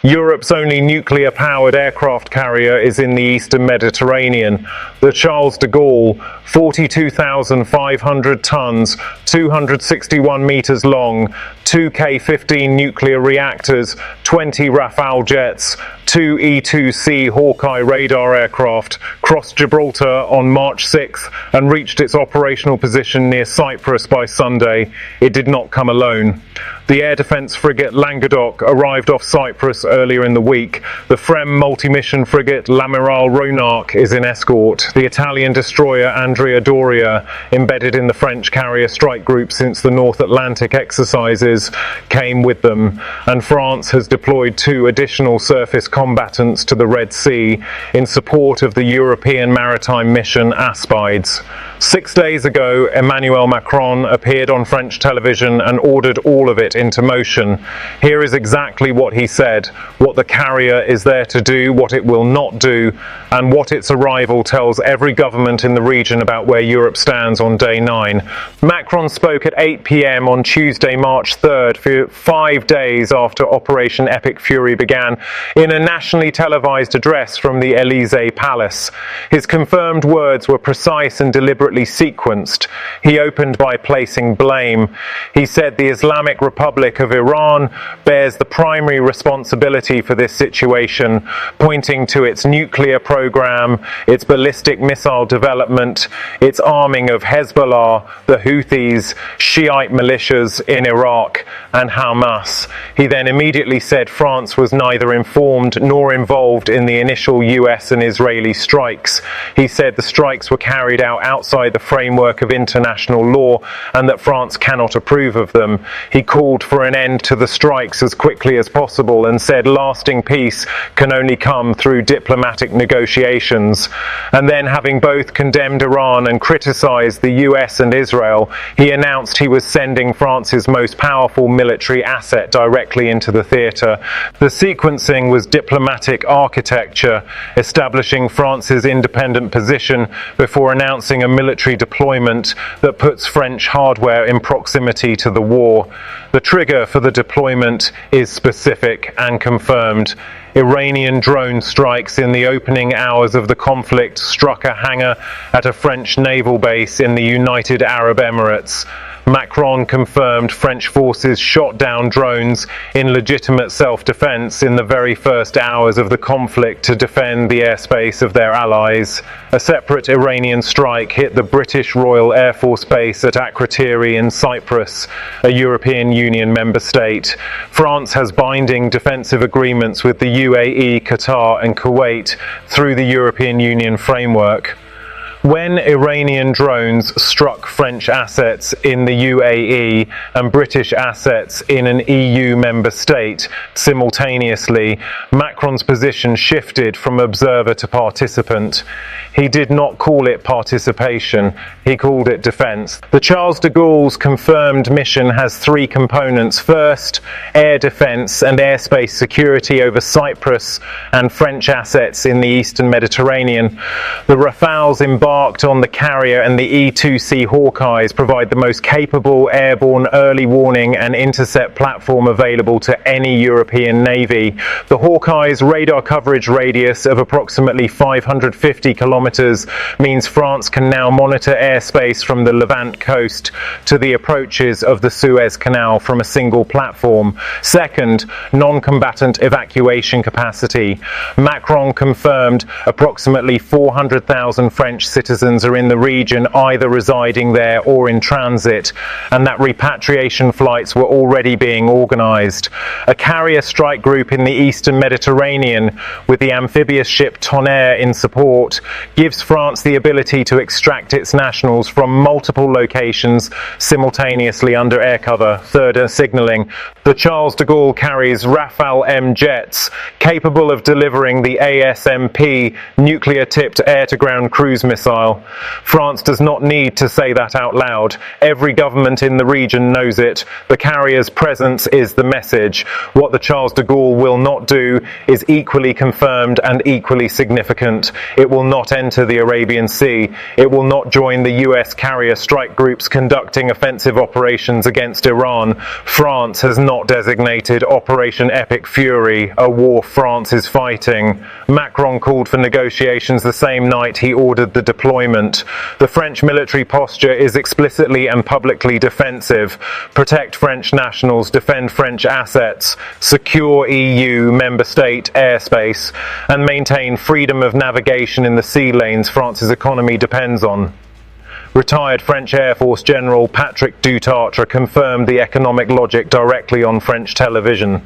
Europe's only nuclear-powered aircraft carrier is in the eastern Mediterranean. The Charles de Gaulle, 42,500 tons, 261 meters long, 2 K-15 nuclear reactors, 20 Rafale jets, 2 E-2C Hawkeye radar aircraft, crossed Gibraltar on March 6th and reached its operational position near Cyprus by Sunday. It did not come alone. The air defence frigate Languedoc arrived off Cyprus earlier in the week. The FREMM multi-mission frigate L'Amiral Ronarc is in escort. The Italian destroyer Andrea Doria, embedded in the French carrier strike group since the North Atlantic exercises, came with them. And France has deployed 2 additional surface combatants to the Red Sea in support of the European maritime mission Aspides. 6 days ago, Emmanuel Macron appeared on French television and ordered all of it into motion. Here is exactly what he said, what the carrier is there to do, what it will not do, and what its arrival tells every government in the region about where Europe stands on day 9. Macron spoke at 8 p.m. on Tuesday, March 3rd, for 5 days after Operation Epic Fury began, in a nationally televised address from the Élysée Palace. His confirmed words were precise and deliberately sequenced. He opened by placing blame. He said the Islamic Republic of Iran bears the primary responsibility for this situation, pointing to its nuclear program, its ballistic missile development, its arming of Hezbollah, the Houthis, Shiite militias in Iraq, and Hamas. He then immediately said France was neither informed nor involved in the initial US and Israeli strikes. He said the strikes were carried out outside the framework of international law and that France cannot approve of them. He called for an end to the strikes as quickly as possible and said lasting peace can only come through diplomatic negotiations. And then, having both condemned Iran and criticized the US and Israel, he announced he was sending France's most powerful military asset directly into the theatre. The sequencing was diplomatic architecture, establishing France's independent position before announcing a military deployment that puts French hardware in proximity to the war. The trigger for the deployment is specific and confirmed. Iranian drone strikes in the opening hours of the conflict struck a hangar at a French naval base in the United Arab Emirates. Macron confirmed French forces shot down drones in legitimate self-defense in the very first hours of the conflict to defend the airspace of their allies. A separate Iranian strike hit the British Royal Air Force base at Akrotiri in Cyprus, a European Union member state. France has binding defensive agreements with the UAE, Qatar and Kuwait through the European Union framework. When Iranian drones struck French assets in the UAE and British assets in an EU member state simultaneously, Macron's position shifted from observer to participant. He did not call it participation, he called it defence. The Charles de Gaulle's confirmed mission has 3 components. First, air defence and airspace security over Cyprus and French assets in the eastern Mediterranean. The Rafales embarked on the carrier and the E-2C Hawkeyes provide the most capable airborne early warning and intercept platform available to any European navy. The Hawkeye's radar coverage radius of approximately 550 kilometers means France can now monitor airspace from the Levant coast to the approaches of the Suez Canal from a single platform. Second, non-combatant evacuation capacity. Macron confirmed approximately 400,000 French citizens are in the region, either residing there or in transit, and that repatriation flights were already being organised. A carrier strike group in the eastern Mediterranean, with the amphibious ship Tonnerre in support, gives France the ability to extract its nationals from multiple locations simultaneously under air cover. Third, signalling. The Charles de Gaulle carries Rafale M jets capable of delivering the ASMP nuclear-tipped air-to-ground cruise missile missile. France does not need to say that out loud. Every government in the region knows it. The carrier's presence is the message. What the Charles de Gaulle will not do is equally confirmed and equally significant. It will not enter the Arabian Sea. It will not join the US carrier strike groups conducting offensive operations against Iran. France has not designated Operation Epic Fury, a war France is fighting. Macron called for negotiations the same night he ordered the deployment. The French military posture is explicitly and publicly defensive. Protect French nationals, defend French assets, secure EU member state airspace, and maintain freedom of navigation in the sea lanes France's economy depends on. Retired French Air Force General Patrick Dutartre confirmed the economic logic directly on French television.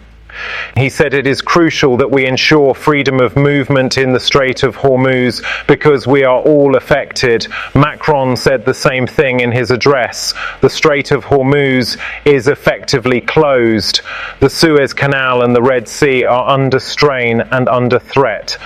He said it is crucial that we ensure freedom of movement in the Strait of Hormuz because we are all affected. Macron said the same thing in his address. The Strait of Hormuz is effectively closed. The Suez Canal and the Red Sea are under strain and under threat.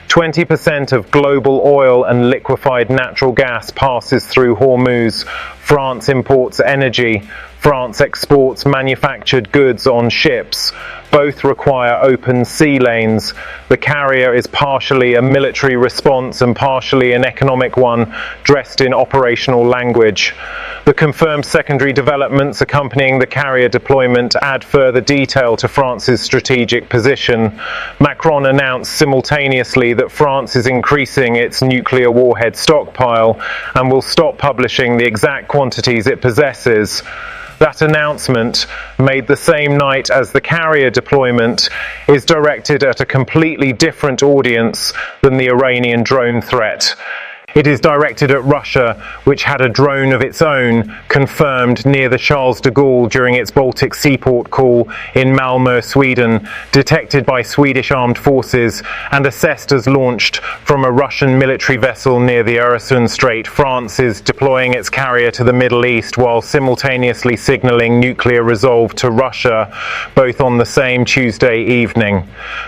20% of global oil and liquefied natural gas passes through Hormuz. France imports energy. France exports manufactured goods on ships. Both require open sea lanes. The carrier is partially a military response and partially an economic one, dressed in operational language. The confirmed secondary developments accompanying the carrier deployment add further detail to France's strategic position. Macron announced simultaneously that France is increasing its nuclear warhead stockpile and will stop publishing the exact quantities it possesses. That announcement, made the same night as the carrier deployment, is directed at a completely different audience than the Iranian drone threat. It is directed at Russia, which had a drone of its own confirmed near the Charles de Gaulle during its Baltic seaport call in Malmö, Sweden, detected by Swedish armed forces and assessed as launched from a Russian military vessel near the Öresund Strait. France is deploying its carrier to the Middle East while simultaneously signalling nuclear resolve to Russia, both on the same Tuesday evening.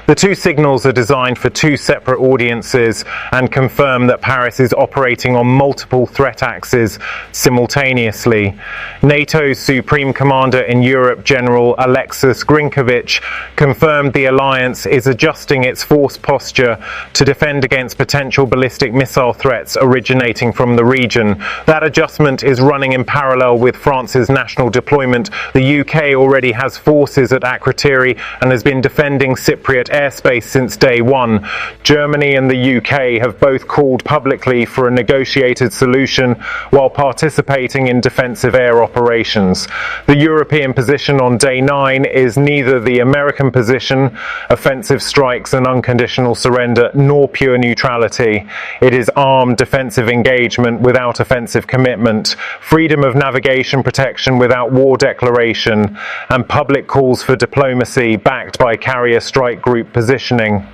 The two signals are designed for two separate audiences and confirm that Paris is operating on multiple threat axes simultaneously. NATO's Supreme Commander in Europe, General Alexis Grinkovich, confirmed the alliance is adjusting its force posture to defend against potential ballistic missile threats originating from the region. That adjustment is running in parallel with France's national deployment. The UK already has forces at Akrotiri and has been defending Cypriot airspace since day one. Germany and the UK have both called publicly for a negotiated solution while participating in defensive air operations. The European position on day 9 is neither the American position, offensive strikes and unconditional surrender, nor pure neutrality. It is armed defensive engagement without offensive commitment, freedom of navigation protection without war declaration, and public calls for diplomacy backed by carrier strike group positioning.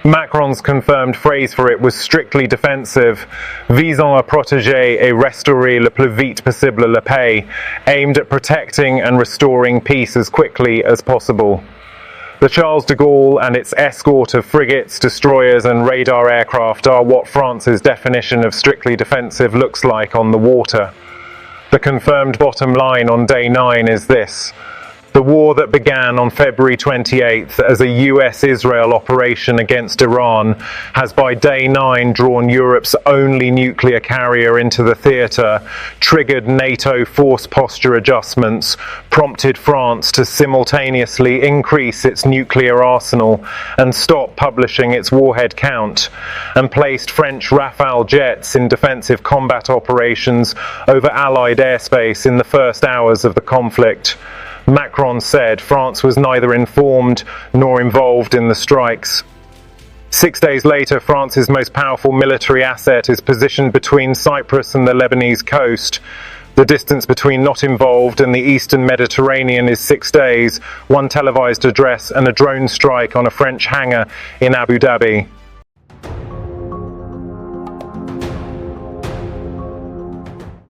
Macron's confirmed phrase for it was strictly defensive, visant à protéger et restaurer le plus vite possible la paix, aimed at protecting and restoring peace as quickly as possible. The Charles de Gaulle and its escort of frigates, destroyers and radar aircraft are what France's definition of strictly defensive looks like on the water. The confirmed bottom line on day 9 is this. The war that began on February 28th as a US-Israel operation against Iran has by day 9 drawn Europe's only nuclear carrier into the theatre, triggered NATO force posture adjustments, prompted France to simultaneously increase its nuclear arsenal and stop publishing its warhead count, and placed French Rafale jets in defensive combat operations over Allied airspace in the first hours of the conflict. Macron said France was neither informed nor involved in the strikes. 6 days later, France's most powerful military asset is positioned between Cyprus and the Lebanese coast. The distance between not involved and the eastern Mediterranean is 6 days, one televised address and a drone strike on a French hangar in Abu Dhabi.